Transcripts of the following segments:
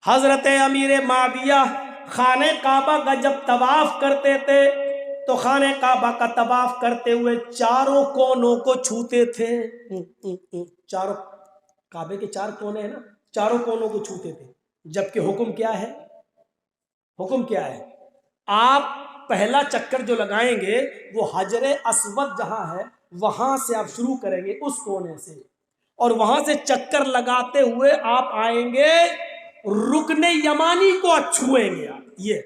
حضرت امیر معاویہ خانہ کعبہ کا جب طواف کرتے تھے تو خانہ کعبہ کا طواف کرتے ہوئے چاروں کونوں کو چھوتے تھے. چاروں کعبے کے چار کونے ہیں نا, چاروں کونوں کو چھوتے تھے. جبکہ حکم کیا ہے؟ حکم کیا ہے؟ آپ پہلا چکر جو لگائیں گے وہ حجر اسود جہاں ہے وہاں سے آپ شروع کریں گے, اس کونے سے, اور وہاں سے چکر لگاتے ہوئے آپ آئیں گے رکن یمانی کو چھوئیں گے. آپ یہ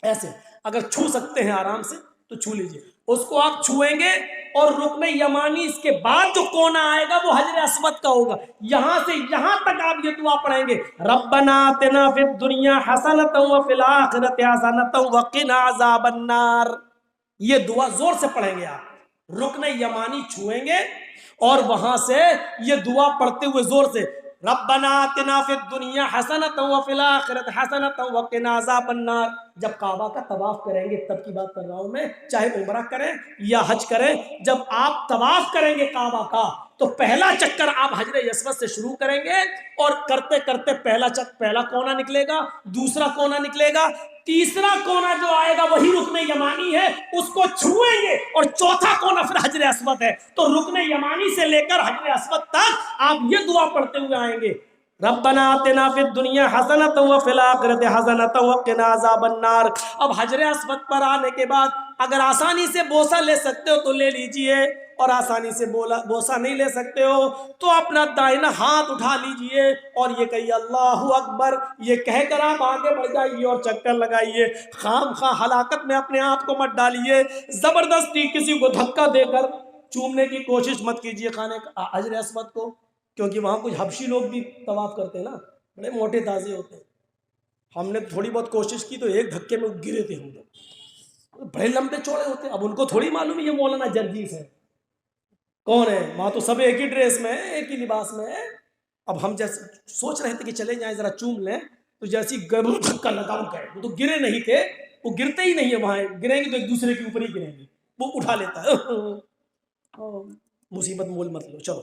ایسے اگر چھو سکتے ہیں آرام سے تو چھو لیجئے, اس کو آپ چھوئیں گے اور رکن یمانی اس کے بعد جو کونا آئے گا وہ حجر اسود کا ہوگا. یہاں سے یہاں تک آپ یہ دعا پڑھیں گے, ربنا آتنا فی الدنیا حسنۃ وفی الآخرۃ حسنۃ وقنا عذاب النار. یہ دعا زور سے پڑھیں گے آپ, رکن یمانی چھوئیں گے اور وہاں سے یہ دعا پڑھتے ہوئے زور سے, ربنا آتنا فی الدنیا حسنۃ وفی الآخرۃ حسنۃ وقنا عذاب النار. جب کعبہ کا طواف کریں گے تب کی بات کر رہا ہوں میں, چاہے عمرہ کریں یا حج کریں, جب آپ طواف کریں گے کعبہ کا تو پہلا چکر آپ حجر اسود سے شروع کریں گے اور کرتے کرتے پہلا کونا نکلے گا, دوسرا کونا نکلے گا, تیسرا کونا جو آئے گا وہی رکن یمانی ہے, اس کو چھوئیں گے, اور چوتھا کونا پھر حجر اسود ہے. تو رکن یمانی سے لے کر حجر اسود تک آپ یہ دعا پڑھتے ہوئے آئیں گے, ربنا آتنا فی الدنیا حسنۃ وفی الآخرۃ حسنۃ وقنا عذاب النار. اب حجر اسود پر آنے کے بعد اگر آسانی سے بوسہ لے سکتے ہو تو لے لیجئے, اور آسانی سے بوسہ نہیں لے سکتے ہو تو اپنا دائنا ہاتھ اٹھا لیجئے اور یہ کہیے اللہ اکبر. یہ کہہ کر آپ آگے بڑھ جائیے اور چکر لگائیے. خام خواہ ہلاکت میں اپنے آپ کو مت ڈالیے, زبردستی کسی کو دھکا دے کر چومنے کی کوشش مت کیجئے حجر اسود کو, کیونکہ وہاں کچھ حبشی لوگ بھی طواف کرتے ہیں نا, بڑے موٹے تازے ہوتے ہیں. ہم نے تھوڑی بہت کوشش کی تو ایک دھکے میں گرے تھے ہم لوگ, بڑے لمبے چوڑے ہوتے ہیں. اب ان کو تھوڑی معلوم ہے یہ مولانا جرجیس ہے کون ہے, وہاں تو سب ایک ہی ڈریس میں ہے, ایک ہی لباس میں ہے. اب ہم جیسے سوچ رہے تھے کہ چلے جائیں ذرا چوم لیں, تو جیسی دھکا لگا گئے, وہ تو گرے نہیں تھے, وہ گرتے ہی نہیں ہے, وہاں گریں گے تو ایک دوسرے کے اوپر ہی گریں گے, وہ اٹھا لیتا ہے. مصیبت مول مت لو, چلو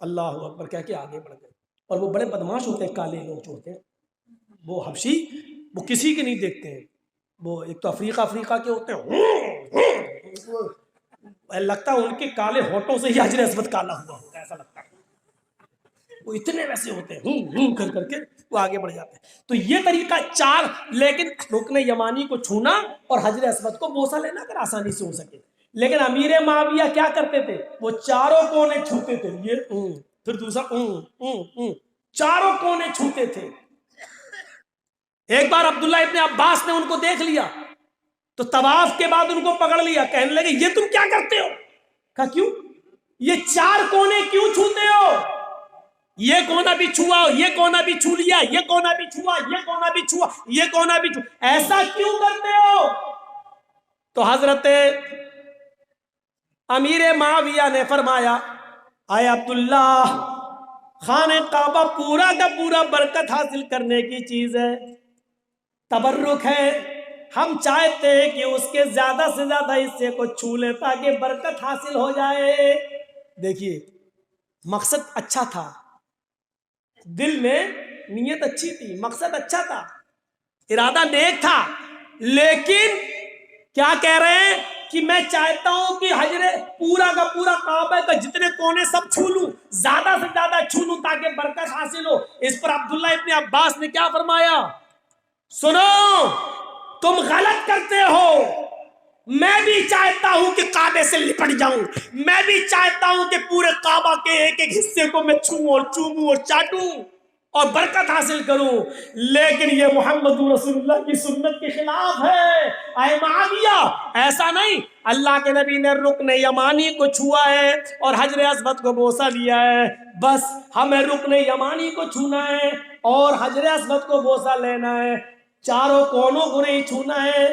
اللہ اکبر کہہ کے آگے بڑھ گئے. اور وہ بڑے بدماش ہوتے ہیں کالے لوگ جو ہوتے ہیں, وہ حبشی, وہ کسی کے نہیں دیکھتے ہیں. وہ ایک تو افریقہ کے ہوتے ہیں, لگتا ہے ان کے کالے ہونٹوں سے ہی حجر اسود کالا ہوا ہوتا ہے, ایسا لگتا ہے. وہ اتنے ویسے ہوتے ہیں کر کے وہ آگے بڑھ جاتے ہیں. تو یہ طریقہ چار, لیکن رکن یمانی کو چھونا اور حجر اسود کو بوسہ لینا اگر آسانی سے ہو سکے. لیکن امیر معاویہ کیا کرتے تھے, وہ چاروں کونے چھوتے تھے, یہ پھر دوسرا چاروں کونے چھوتے تھے. ایک بار عبداللہ ابن عباس نے ان کو دیکھ لیا تو طواف کے بعد ان کو پکڑ لیا, کہنے لگے یہ تم کیا کرتے ہو؟ کہا کیوں؟ یہ چار کونے کیوں چھوتے ہو؟ یہ کونا بھی چھوا, یہ کونا بھی چھو لیا, یہ کونا بھی چھوا, یہ کونا بھی چھوا, یہ کونا بھی چھوا, ایسا کیوں کرتے ہو؟ تو حضرت امیر معاویہ نے فرمایا, اے عبداللہ, خانہ کعبہ پورا کا پورا برکت حاصل کرنے کی چیز ہے, تبرک ہے. ہم چاہتے ہیں کہ اس کے زیادہ سے زیادہ حصے کو چھو لیں تاکہ برکت حاصل ہو جائے. دیکھیے مقصد اچھا تھا, دل میں نیت اچھی تھی, مقصد اچھا تھا, ارادہ نیک تھا, لیکن کیا کہہ رہے ہیں کہ میں چاہتا ہوں کہ حجر پورا کا پورا کعبہ کا جتنے کونے سب چھو لوں, زیادہ سے زیادہ چھو لوں تاکہ برکت حاصل ہو. اس پر عبداللہ ابن عباس نے کیا فرمایا, سنو تم غلط کرتے ہو, میں بھی چاہتا ہوں کہ کعبے سے لپٹ جاؤں, میں بھی چاہتا ہوں کہ پورے کعبہ کے ایک ایک حصے کو میں چھوؤں اور چوموں اور چاٹوں اور برکت حاصل کروں, لیکن یہ محمد رسول اللہ کی سنت کے خلاف ہے. اے معاویہ ایسا نہیں, اللہ کے نبی نے رکن یمانی کو چھوا ہے اور حجر اسود کو بوسہ لیا ہے, بس ہمیں رکن یمانی کو چھونا ہے اور حجر اسود کو بوسہ لینا ہے, چاروں کونوں کو نہیں چھونا ہے.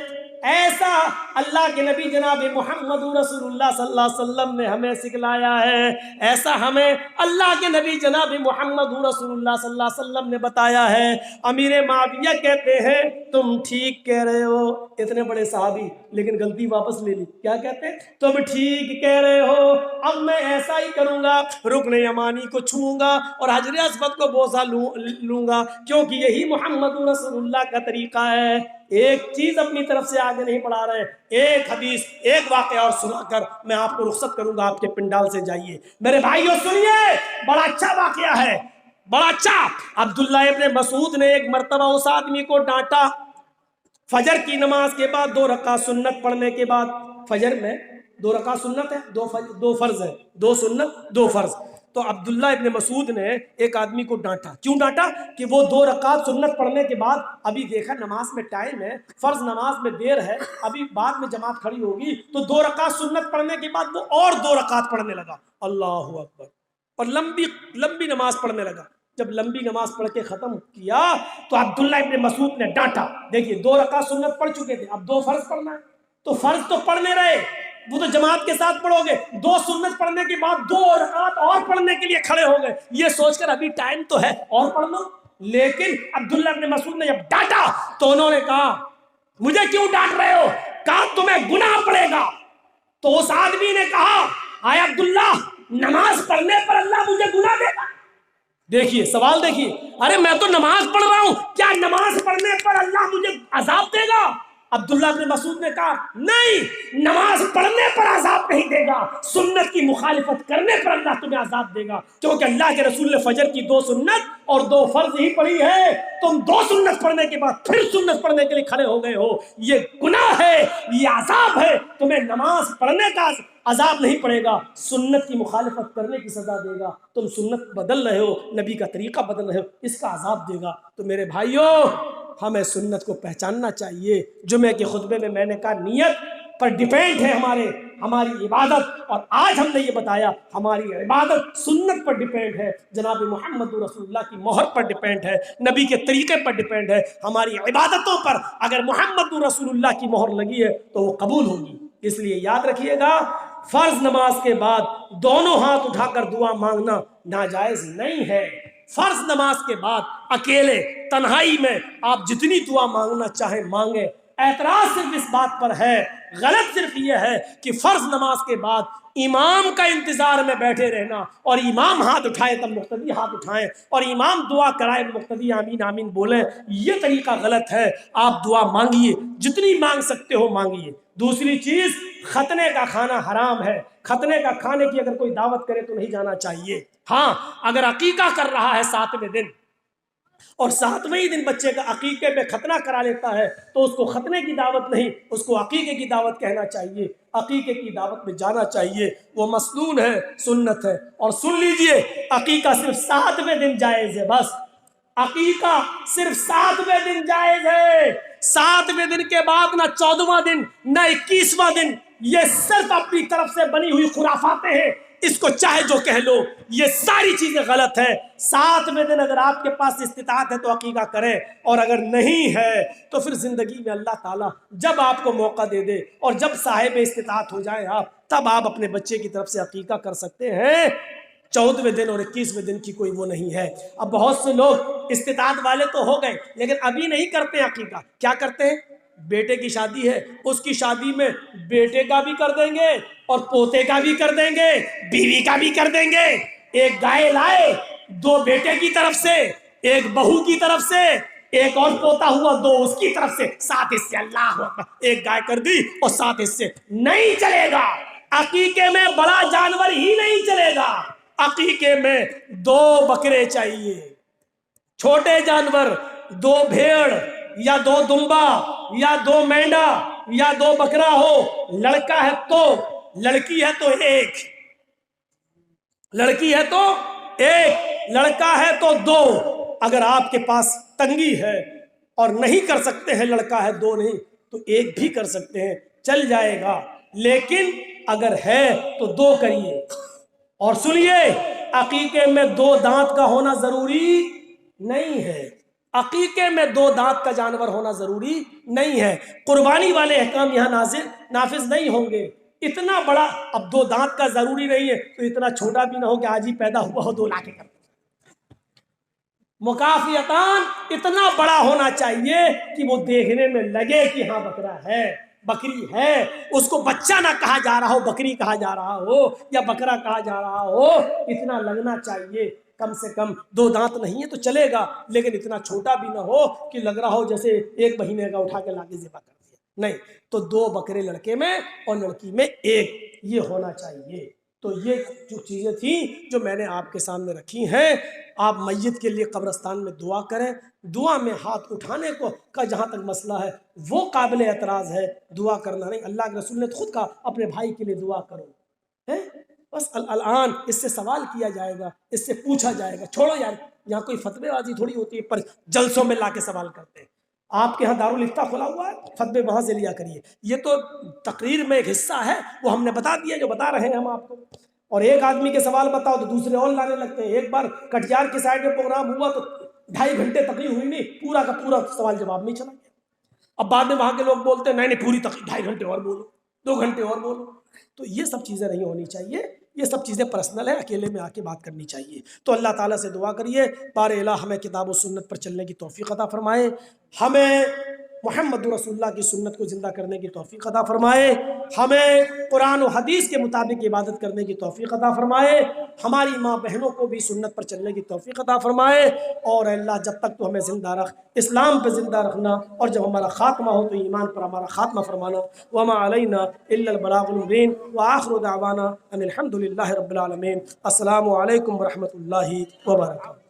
ایسا اللہ کے نبی جناب محمد رسول اللہ صلی اللہ علیہ وسلم نے ہمیں سکھلایا ہے، ایسا ہمیں اللہ کے نبی جناب محمد رسول اللہ صلی اللہ علیہ وسلم نے بتایا ہے۔ امیر معاویہ کہتے ہیں تم ٹھیک کہہ رہے ہو، اتنے بڑے صحابی لیکن غلطی واپس لے لی، کیا کہتے ہیں؟ تم ٹھیک کہہ رہے ہو، اب میں ایسا ہی کروں گا، رکن یمانی کو چھوؤں گا اور حجر اسود کو بوسہ لوں گا، کیونکہ یہی محمد رسول اللہ کا طریقہ ہے۔ ایک چیز اپنی طرف سے آگے نہیں بڑھا رہے، ایک حدیث ایک واقعہ اور سنا کر میں آپ کو رخصت کروں گا، آپ کے پنڈال سے جائیے۔ میرے بھائیو سنیے، بڑا اچھا واقعہ ہے، بڑا اچھا۔ عبداللہ ابن مسعود نے ایک مرتبہ اس آدمی کو ڈانٹا، فجر کی نماز کے بعد 2 رکعت سنت پڑھنے کے بعد، فجر میں 2 رکعت سنت ہے، 2 فرض ہے، 2 سنت 2 فرض۔ تو عبداللہ ابن مسعود نے ایک آدمی کو ڈانٹا، کیوں ڈانٹا؟ کہ وہ 2 رکعت سنت پڑھنے کے بعد، ابھی دیکھا نماز میں ٹائم ہے، فرض نماز میں دیر ہے، ابھی بعد میں جماعت کھڑی ہوگی، تو 2 رکعت سنت پڑھنے کے بعد وہ اور 2 رکعت پڑھنے لگا، اللہ اکبر، اور لمبی نماز پڑھنے لگا۔ جب لمبی نماز پڑھ کے ختم کیا تو عبداللہ ابن مسعود نے ڈانٹا، دیکھیے 2 رکعت سنت پڑھ چکے تھے، اب 2 فرض پڑھنا ہے، تو فرض تو پڑھنے رہے، وہ تو جماعت کے ساتھ پڑھو گے، 2 سنت پڑھنے کے بعد 2 رکعت اور پڑھنے کے لیے کھڑے ہو گئے، یہ سوچ کر ابھی ٹائم تو ہے اور پڑھ لو۔ لیکن عبداللہ ابن مسعود نے جب ڈانٹا تو انہوں نے کہا مجھے کیوں ڈانٹ رہے ہو؟ کہا تمہیں گناہ پڑے گا۔ تو اس آدمی نے کہا آئے عبداللہ، نماز پڑھنے پر اللہ مجھے گناہ دے گا؟ دیکھیے سوال، دیکھیے، ارے میں تو نماز پڑھ رہا ہوں، کیا نماز پڑھنے پر اللہ مجھے عذاب دے گا؟ عبداللہ ابن مسعود نے کہا نہیں، نماز پڑھنے پر عذاب نہیں دے گا، سنت کی مخالفت کرنے پر اللہ تمہیں عذاب دے گا، کیونکہ اللہ کے رسول نے فجر کی 2 سنت اور 2 فرض ہی پڑھی ہے، تم 2 سنت پڑھنے کے بعد پھر سنت پڑھنے کے لیے کھڑے ہو گئے ہو، یہ گناہ ہے، یہ عذاب ہے، تمہیں نماز پڑھنے کا عذاب نہیں پڑے گا، سنت کی مخالفت کرنے کی سزا دے گا، تم سنت بدل رہے ہو، نبی کا طریقہ بدل رہے ہو، اس کا عذاب دے گا۔ تو میرے بھائیوں، ہمیں سنت کو پہچاننا چاہیے۔ جمعے کے خطبے میں نے کہا نیت پر ڈیپینڈ ہے ہماری عبادت، اور آج ہم نے یہ بتایا ہماری عبادت سنت پر ڈیپینڈ ہے، جناب محمد رسول اللہ کی مہر پر ڈیپینڈ ہے، نبی کے طریقے پر ڈیپینڈ ہے، ہماری عبادتوں پر اگر محمد رسول اللہ کی مہر لگی ہے تو وہ قبول ہوگی۔ اس لیے یاد رکھیے گا، فرض نماز کے بعد دونوں ہاتھ اٹھا کر دعا مانگنا ناجائز نہیں ہے۔ فرض نماز کے بعد اکیلے تنہائی میں آپ جتنی دعا مانگنا چاہیں مانگیں، اعتراض صرف اس بات پر ہے، غلط صرف یہ ہے کہ فرض نماز کے بعد امام کا انتظار میں بیٹھے رہنا اور امام ہاتھ اٹھائے تب مقتدی ہاتھ اٹھائیں اور امام دعا کرائے مقتدی آمین آمین بولیں، یہ طریقہ غلط ہے۔ آپ دعا مانگیے، جتنی مانگ سکتے ہو مانگیے۔ دوسری چیز، ختنے کا کھانا حرام ہے، ختنے کا کھانے کی اگر کوئی دعوت کرے تو نہیں جانا چاہیے۔ ہاں، اگر عقیقہ کر رہا ہے 7ویں دن اور 7ویں دن بچے کا عقیقے میں ختنہ کرا لیتا ہے تو اس کو ختنے کی دعوت نہیں، اس کو عقیقے کی دعوت کہنا چاہیے، عقیقے کی دعوت میں جانا چاہیے، وہ مسنون ہے، سنت ہے۔ اور سن لیجئے، عقیقہ صرف 7ویں دن جائز ہے، بس عقیقہ صرف 7ویں دن جائز ہے، 7ویں دن کے بعد نہ 14واں دن نہ 21واں دن، یہ صرف اپنی طرف سے بنی ہوئی خرافاتیں ہیں، اس کو چاہے جو کہہ لو، یہ ساری چیزیں غلط ہیں۔ 7ویں دن اگر آپ کے پاس استطاعت ہے تو عقیقہ کریں، اور اگر نہیں ہے تو پھر زندگی میں اللہ تعالیٰ جب آپ کو موقع دے دے اور جب صاحب استطاعت ہو جائیں آپ، تب آپ اپنے بچے کی طرف سے عقیقہ کر سکتے ہیں۔ 14ویں دن اور 21ویں دن کی کوئی وہ نہیں ہے۔ اب بہت سے لوگ استطاعت والے تو ہو گئے لیکن ابھی نہیں کرتے عقیقہ، کیا کرتے ہیں؟ بیٹے کی شادی ہے، اس کی شادی میں بیٹے کا بھی کر دیں گے اور پوتے کا بھی کر دیں گے، بیوی کا بھی کر دیں گے۔ ایک گائے لائے، 2 بیٹے کی طرف سے، ایک بہو کی طرف سے، ایک اور پوتا ہوا 2 اس کی طرف سے، 7 حصے اللہ اکبر، ایک گائے کر دی اور 7 حصے۔ نہیں چلے گا، عقیقے میں بڑا جانور ہی نہیں چلے گا، عقیقے میں 2 بکرے چاہیے، چھوٹے جانور 2 بھیڑ یا 2 دمبا یا 2 مینڈا یا 2 بکرا ہو، لڑکا ہے تو، لڑکی ہے تو 1، لڑکی ہے تو 1، لڑکا ہے تو 2۔ اگر آپ کے پاس تنگی ہے اور نہیں کر سکتے ہیں، لڑکا ہے 2 نہیں تو 1 بھی کر سکتے ہیں، چل جائے گا، لیکن اگر ہے تو 2 کریے۔ اور سنیے، عقیقے میں 2 دانت کا ہونا ضروری نہیں ہے، عقیقے میں 2 دانت کا جانور ہونا ضروری نہیں ہے. قربانی والے احکام یہاں نافذ نہیں ہوں گے. اتنا بڑا، اب 2 دانت کا ضروری نہیں ہے تو اتنا چھوٹا بھی نہ ہو کہ آج ہی پیدا ہوا ہو 2 لاکھ. مکافیتان اتنا بڑا ہونا چاہیے کہ وہ دیکھنے میں لگے کہ ہاں بکرا ہے، بکری ہے. اس کو بچہ نہ کہا جا رہا ہو، بکری کہا جا رہا ہو یا بکرا کہا جا رہا ہو. اتنا لگنا چاہیے. کم سے کم 2 دانت نہیں ہے تو چلے گا، لیکن اتنا چھوٹا بھی نہ ہو کہ لگ رہا ہو جیسے 1 مہینے کا اٹھا کے لاکے ذبح کر دیا. نہیں، تو 2 بکرے لڑکے میں اور لڑکی میں 1 یہ ہونا چاہیے. تو یہ جو چیزیں تھیں جو میں نے آپ کے سامنے رکھی ہیں. آپ میت کے لیے قبرستان میں دعا کریں. دعا میں ہاتھ اٹھانے کا جہاں تک مسئلہ ہے وہ قابل اعتراض ہے، دعا کرنا نہیں. اللہ کے رسول نے خود کہا اپنے بھائی کے لیے دعا کرو. بس الان اس سے سوال کیا جائے گا، اس سے پوچھا جائے گا. چھوڑو یار، یہاں کوئی فتوی بازی تھوڑی ہوتی ہے پر جلسوں میں لا کے سوال کرتے ہیں. آپ کے ہاں دارالفتہ کھلا ہوا ہے، فتوے وہاں سے لیا کریے. یہ تو تقریر میں ایک حصہ ہے، وہ ہم نے بتا دیا جو بتا رہے ہیں ہم آپ کو. اور ایک آدمی کے سوال بتاؤ تو دوسرے اور لانے لگتے ہیں. ایک بار کٹیہار کی سائڈ میں پروگرام ہوا تو 2.5 گھنٹے تقریر ہوئی نہیں، پورا کا پورا سوال جواب نہیں چلا گیا. اب بعد میں وہاں کے لوگ بولتے ہیں نہیں پوری تقریر 2.5 گھنٹے اور بولو، 2 گھنٹے اور بولو. تو یہ سب چیزیں نہیں ہونی چاہیے. یہ سب چیزیں پرسنل ہیں، اکیلے میں آ کے بات کرنی چاہیے. تو اللہ تعالیٰ سے دعا کریے بار الہ ہمیں کتاب و سنت پر چلنے کی توفیق عطا فرمائے، ہمیں محمد رسول اللہ کی سنت کو زندہ کرنے کی توفیق عطا فرمائے، ہمیں قرآن و حدیث کے مطابق عبادت کرنے کی توفیق عطا فرمائے، ہماری ماں بہنوں کو بھی سنت پر چلنے کی توفیق عطا فرمائے. اور اللہ جب تک تو ہمیں زندہ رکھ، اسلام پہ زندہ رکھنا، اور جب ہمارا خاتمہ ہو تو ایمان پر ہمارا خاتمہ فرمانا. وما علینا الا البلاغ المبین وآخر دعوانا ان الحمد للہ رب العالمین. السلام علیکم ورحمۃ اللہ وبرکاتہ.